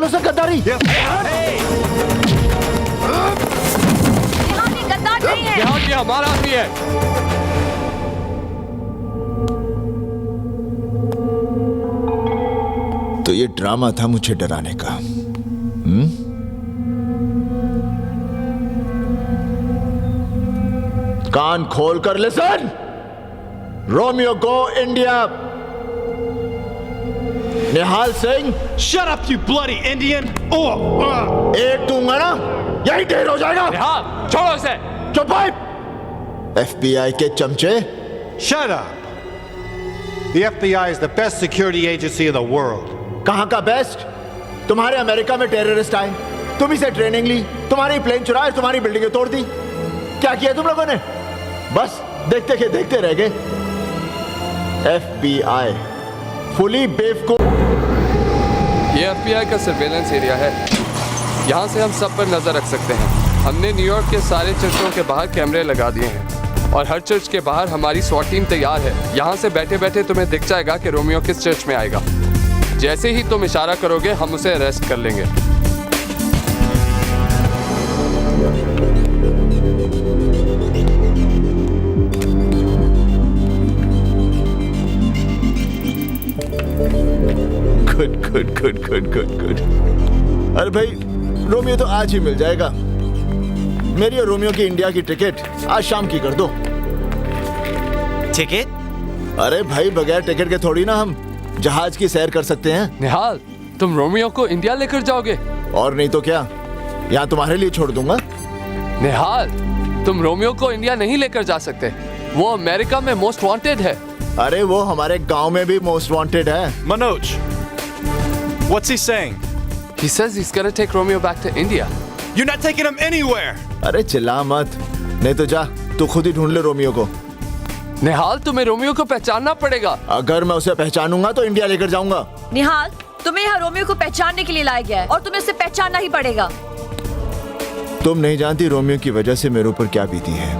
सालों से गद्दारी। निहाल ये गद्दार नहीं है। निहाल ये हमारा आदमी है। तो ये ड्रामा था मुझे डराने का। कान खोल कर listen. Romeo go India. Nihal Singh Shut up, you bloody Indian! एक दूंगा ना यही ढेर हो जाएगा। निहाल छोड़ो इसे। चुप भाई। FBI के चमचे। Shut up! The FBI is the best security agency in the world. कहां का बेस्ट? तुम्हारे अमेरिका में टेररिस्ट आए, तुम इसे ट्रेनिंग ली, तुम्हारी प्लेन चुराए, तुम्हारी बिल्डिंगें तोड़ दी। क्या किया तुम लोगों ने? बस देखते के देखते रह गए। FBI फुली बेवकूफ। ये FBI का सर्वेलेंस एरिया है। यहाँ से हम सब पर नजर रख सकते हैं। हमने न्यूयॉर्क के सारे चर्चों के बाहर कैमरे लगा दिए हैं और हर चर्च के बाहर हमारी SWAT टीम तैयार है। यहाँ से बैठे बैठे तुम्हें दिख जाएगा कि रोमियो किस चर्च में आएगा। जैसे ही तुम इशारा करोगे हम उसे अरेस्ट कर लेंगे। गुड। अरे भाई रोमियो तो आज ही मिल जाएगा। मेरी और रोमियो की इंडिया की टिकट आज शाम की कर दो। टिकट? अरे भाई बगैर टिकट के थोड़ी ना हम जहाज की सैर कर सकते हैं। निहाल तुम रोमियो को इंडिया लेकर जाओगे? और नहीं तो क्या, यहाँ तुम्हारे लिए छोड़ दूंगा। निहाल तुम रोमियो को इंडिया नहीं लेकर जा सकते। वो अमेरिका में मोस्ट वांटेड है। अरे वो हमारे गांव में भी मोस्ट वांटेड है। Manoj, what's he saying? He says he's gonna take Romeo back to India. You're not taking him anywhere! अरे चिल्ला मत, नहीं तो जा तू खुद ही ढूंढ ले रोमियो को। निहाल तुम्हें रोमियो को पहचानना पड़ेगा। अगर मैं उसे पहचानूंगा तो इंडिया लेकर जाऊंगा। निहाल तुम्हें यहाँ रोमियो को पहचानने के लिए लाया गया है और तुम्हें उसे पहचानना ही पड़ेगा। तुम नहीं जानती रोमियो की वजह से मेरे ऊपर क्या बीती है।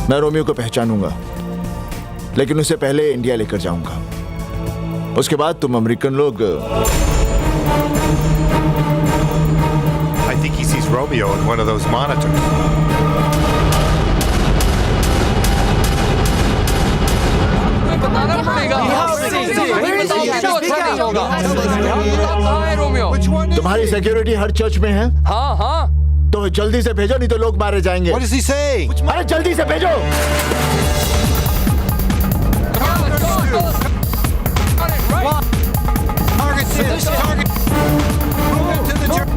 मैं रोमियो को पहचानूंगा, लेकिन उसे पहले इंडिया लेकर जाऊंगा। उसके बाद तुम अमेरिकन लोग। I think he sees Romeo in one of those monitors. बताना पड़ेगा। कहाँ है रोमियो? तुम्हारी सिक्योरिटी हर चर्च में है। हाँ तो जल्दी से भेजो, नहीं तो लोग मारे जाएंगे। What is he saying? अरे जल्दी से भेजो। Target. Move to the church.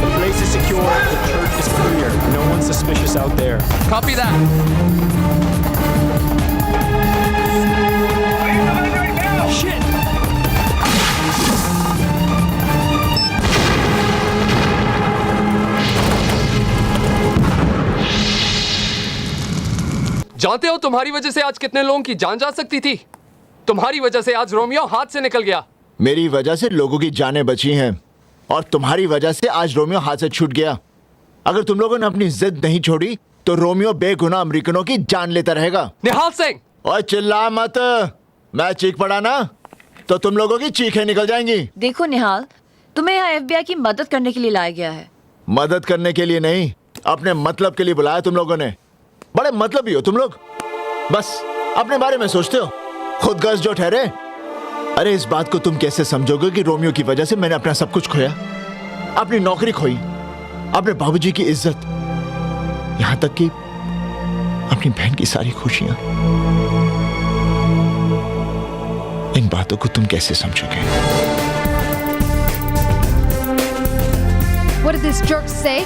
The place is secure. The church is clear. No one's suspicious out there. Copy that. जानते हो तुम्हारी वजह से आज कितने लोगों की जान जा सकती थी? तुम्हारी वजह से आज रोमियो हाथ से निकल गया। मेरी वजह से लोगों की जानें बची हैं और तुम्हारी वजह से आज रोमियो हाथ से छूट गया। अगर तुम लोगों ने अपनी जिद नहीं छोड़ी तो रोमियो बेगुनाह अमेरिकनों की जान लेता रहेगा। निहाल सिंह और चिल्ला मत, मैं चीख पड़ा ना तो तुम लोगों की चीखें निकल जाएंगी। देखो निहाल तुम्हें यहाँ FBI की मदद करने के लिए लाया गया है। मदद करने के लिए नहीं, अपने मतलब के लिए बुलाया तुम लोगों ने। बड़े मतलबी हो तुम लोग, बस अपने बारे में सोचते हो, खुदगर्ज जो ठहरे। अरे इस बात को तुम कैसे समझोगे कि रोमियो की वजह से मैंने अपना सब कुछ खोया, अपनी नौकरी खोई, अपने बाबूजी की इज्जत, यहां तक कि अपनी बहन की सारी खुशियां। इन बातों को तुम कैसे समझोगे? What did this jerk say?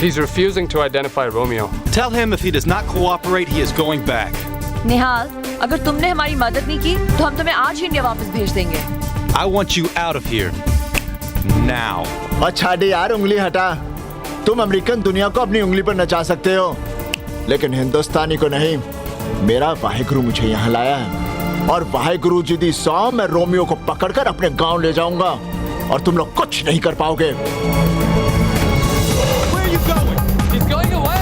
He's refusing to identify Romeo. Tell him if he does not cooperate, he is going back. निहाल अगर तुमने हमारी मदद नहीं की तो हम तुम्हें आज ही इंडिया वापस भेज देंगे। I want you out of here. Now. अच्छा दे यार, उंगली हटा। तुम अमेरिकन दुनिया को अपनी उंगली पर नचा सकते हो, लेकिन हिंदुस्तानी को नहीं। मेरा वाहेगुरु मुझे यहाँ लाया है और वाहेगुरु जी दी सौ मैं रोमियो को पकड़कर अपने गांव ले जाऊंगा और तुम लोग कुछ नहीं कर पाओगे। Where are you going? He's going away.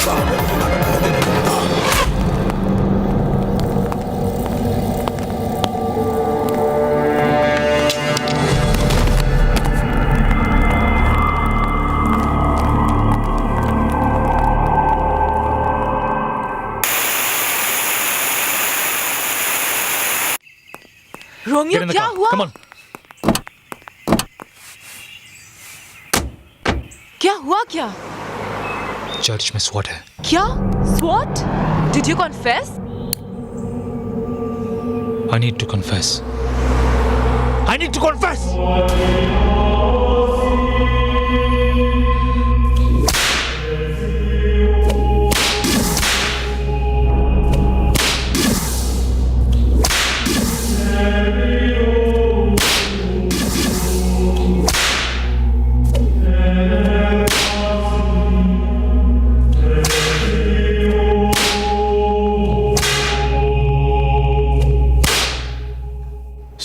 Stop him. Romeo, Get in the क्या car. हुआ? Come on. क्या हुआ क्या? चर्च में स्वॉट है। क्या? SWAT? Did you confess? I need to confess. I need to confess.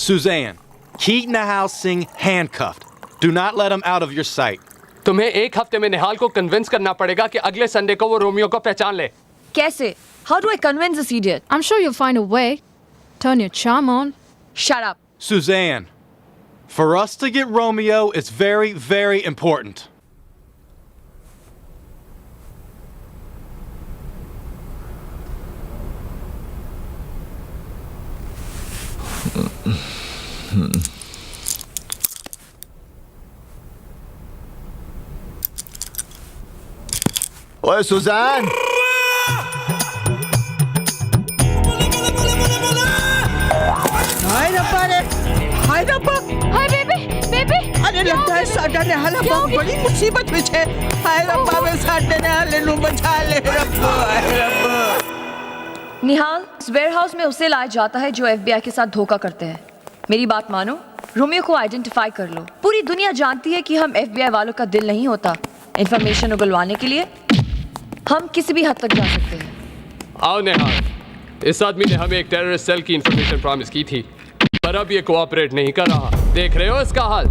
Suzanne, keep Nahal Singh handcuffed. Do not let him out of your sight. तुम्हें एक हफ्ते में निहाल को कन्विंस करना पड़ेगा कि अगले संडे को वो रोमियो को पहचान ले। कैसे? How do I convince this idiot? I'm sure you'll find a way. Turn your charm on. Shut up. Suzanne, for us to get Romeo, it's very, very important. ओए सुजान, हाय रब्बा रे, हाय रब्बा, हाय बेबी, बेबी। अरे लगता है साडा ने हाल बहुत बड़ी मुसीबत में छे। हाय रब्बा वे साडे ने हाल नु बचा ले रब्बा, हाय रब्बा। निहाल, इस वेयरहाउस में उसे लाया जाता है जो FBI के साथ धोखा करते हैं। मेरी बात मानो, रोमियो को आइडेंटिफाई कर लो। पूरी दुनिया जानती है कि हम FBI वालों का दिल नहीं होता। इंफॉर्मेशन उगलवाने के लिए हम किसी भी हद तक जा सकते हैं। आओ निहाल, इस आदमी ने हमें एक टेररिस्ट सेल की इंफॉर्मेशन प्रॉमिस की थी, पर अब ये कोऑपरेट नहीं कर रहा। देख रहे हो इसका हाल?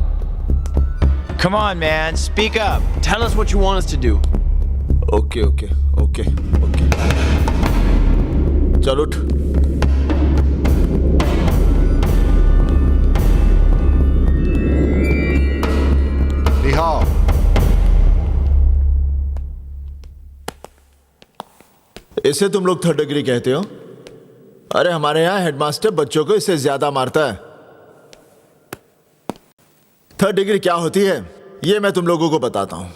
Come on, man. Speak up. Tell us what you want us to do. Okay okay okay okay, चल उठ। Nihal, इसे तुम लोग थर्ड डिग्री कहते हो? अरे हमारे यहाँ हेडमास्टर बच्चों को इससे ज्यादा मारता है। थर्ड डिग्री क्या होती है ये मैं तुम लोगों को बताता हूं।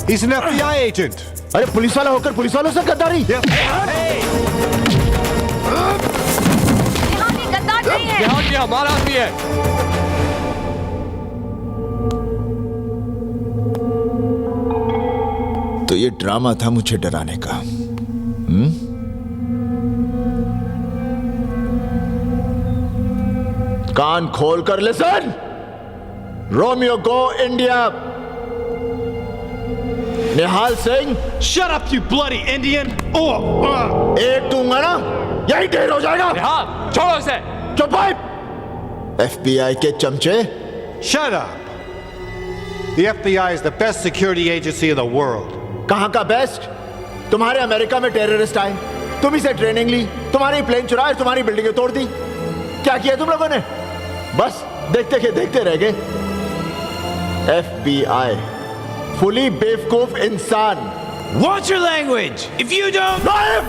he's an FBI agent. अरे पुलिस वाला होकर पुलिस वालों से गद्दारी? निहाल ये गद्दार नहीं है। निहाल ये हमारा आदमी है। तो ये ड्रामा था मुझे डराने का। कान खोल कर listen. Romeo go India. Nihal Singh, Shut up, you bloody Indian! Oh! एक दूंगा ना यही ढेर हो जाएगा। निहाल छोड़ो इसे। चुप भाई। FBI के चमचे। Shut up. The FBI is the best security agency in the world. कहां का बेस्ट? तुम्हारे अमेरिका में टेररिस्ट आए, तुम इसे ट्रेनिंग ली, तुम्हारी प्लेन चुराए, तुम्हारी बिल्डिंगें तोड़ दी। क्या किया तुम लोगों ने? बस देखते के देखते रह गए। FBI फुली बेवकूफ इंसान। Watch your language. If you don't, No if,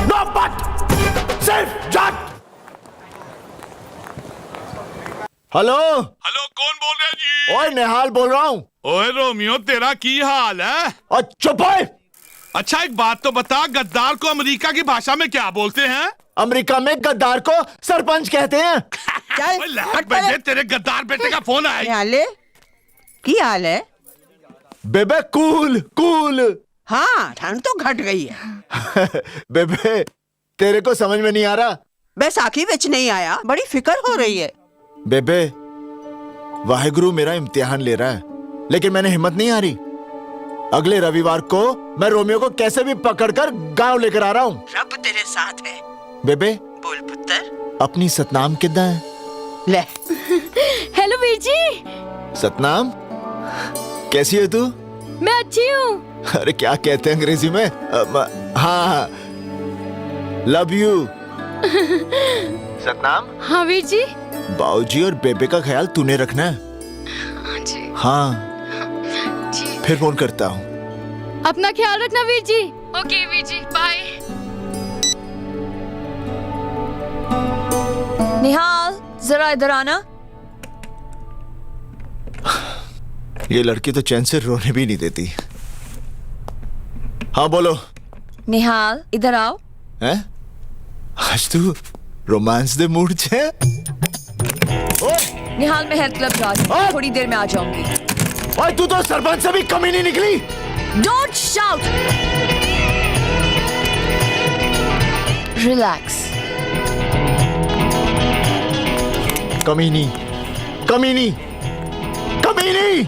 no but, सिर्फ जट। हेलो हेलो, कौन बोल रहे जी? ओए निहाल बोल रहा हूँ। ओए रोमियो, तेरा की हाल है? और चुप है। अच्छा एक बात तो बता, गद्दार को अमेरिका की भाषा में क्या बोलते हैं? अमेरिका में गद्दार को सरपंच कहते हैं। ओए लहर बेटे, तेरे गद्दार बेटे का फोन आया। निहाले की हाल है? बेबे कूल कूल। हाँ, ठंड तो घट गई है। बेबे तेरे को समझ में नहीं आ रहा? बैसाखी बिच नहीं आया, बड़ी फिक्र हो रही है। बेबे वाहेगुरु मेरा इम्तिहान ले रहा है, लेकिन मैंने हिम्मत नहीं हारी। अगले रविवार को मैं रोमियो को कैसे भी पकड़कर गांव लेकर आ रहा हूँ। रब तेरे साथ है। बेबे बोल पुत्र। अपनी सतनाम कितना है? ले। हेलो वीर जी। सतनाम कैसी है तू? मैं अच्छी हूँ। अरे क्या कहते हैं अंग्रेजी में? हाँ लव यू। सतनाम। हाँ वीर जी। बाऊजी और बेबे का ख्याल तूने रखना है। जी। हाँ जी। फिर फोन करता हूँ। अपना ख्याल रखना वीर जी। Okay Veer ji, bye. निहाल जरा इधर आना। ये लड़की तो चैन से रोने भी नहीं देती। हाँ बोलो। निहाल इधर आओ। हैं? आज तू रोमांस दे मूड छे? ओए निहाल मैं हेल्थ क्लब जा रही हूँ, थोड़ी देर में आ जाऊंगी। ओए तू तो सरपंच से भी कमी नहीं निकली। Don't shout. Relax. कमीनी कमीनी कमीनी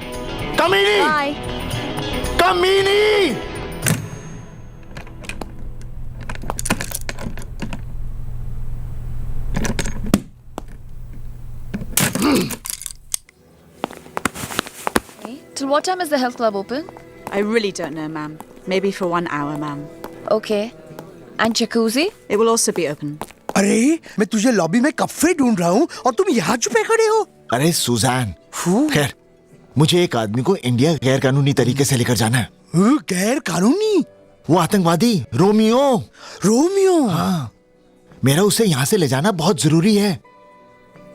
कमीनी Bye. कमीनी। Till what time is the health club open? I really don't know, ma'am. Maybe for 1 hour, ma'am. Okay. And jacuzzi? It will also be open. अरे मैं तुझे लॉबी में कब से ढूंढ रहा हूँ और तुम यहाँ छुपे खड़े हो। अरे सुजान, खैर मुझे एक आदमी को इंडिया गैर कानूनी तरीके से लेकर जाना है। गैर कानूनी? वो आतंकवादी रोमियो। रोमियो? हाँ, मेरा उसे यहाँ से ले जाना बहुत जरूरी है।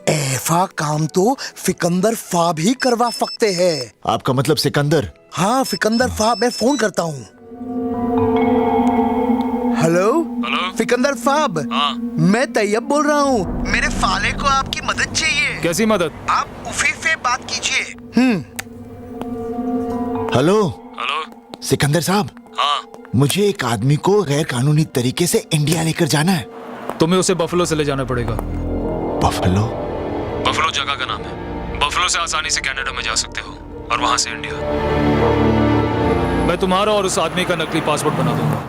ऐसा काम तो फिकंदर फाब ही करवा सकते हैं। आपका मतलब सिकंदर? हाँ फिकंदर फाब। मैं फोन करता हूँ। हेलो फिकंदर फाब। हाँ। मैं तैयब बोल रहा हूँ। मेरे फाले को आपकी मदद चाहिए। कैसी मदद? आप उफी से बात कीजिए। हेलो हेलो सिकंदर साहब। हाँ मुझे एक आदमी को गैर कानूनी तरीके से इंडिया लेकर जाना है। तुम्हें उसे बफलो से ले जाना पड़ेगा। बफलो? बफलो जगह का नाम है। बफलो से आसानी से कनाडा में जा सकते हो और वहां से इंडिया। मैं तुम्हारा और उस आदमी का नकली पासपोर्ट बना दूंगा।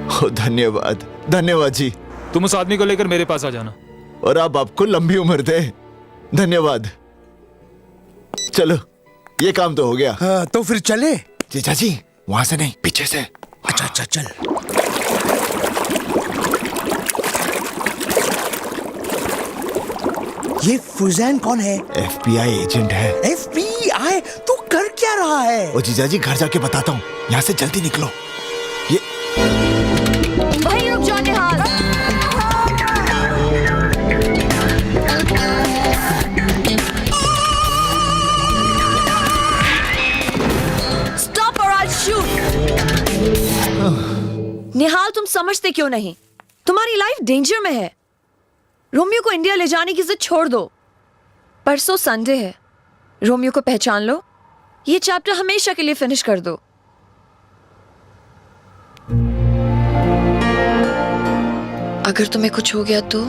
ओ, धन्यवाद धन्यवाद जी। तुम उस आदमी को लेकर मेरे पास आ जाना। और अब आपको लंबी उम्र दे। धन्यवाद। चलो ये काम तो हो गया। हाँ, तो फिर चले। जीजा जी वहां से नहीं, पीछे से। अच्छा अच्छा चल। ये फुजैन कौन है? FBI एजेंट है। FBI? तू कर क्या रहा है? ओ जीजा जी घर जाके बताता हूँ, यहाँ से जल्दी निकलो। ये वहीं रुक जाओ निहाल। Stop or I'll shoot. निहाल तुम समझते क्यों नहीं? तुम्हारी लाइफ डेंजर में है। रोमियो को इंडिया ले जाने की जिद छोड़ दो। परसों संडे है। रोमियो को पहचान लो, ये चैप्टर हमेशा के लिए फिनिश कर दो। अगर तुम्हें कुछ हो गया तो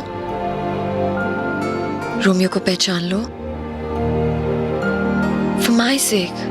रोमियो को पहचान लो। For my sake.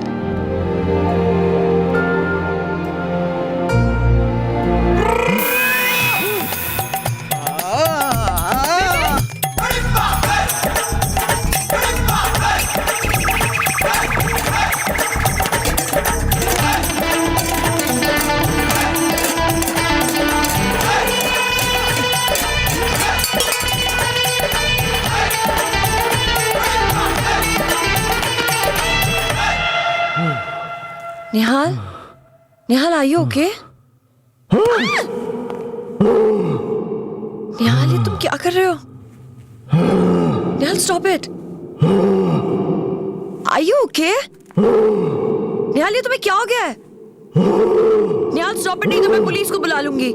Nihal Nihal are you okay? Nihal ये तुम क्या कर रहे हो? Nihal stop it. Are you okay? Nihal ये तुम्हें क्या हो गया है? निहाल स्टॉप इट, नहीं तो मैं पुलिस को बुला लूंगी.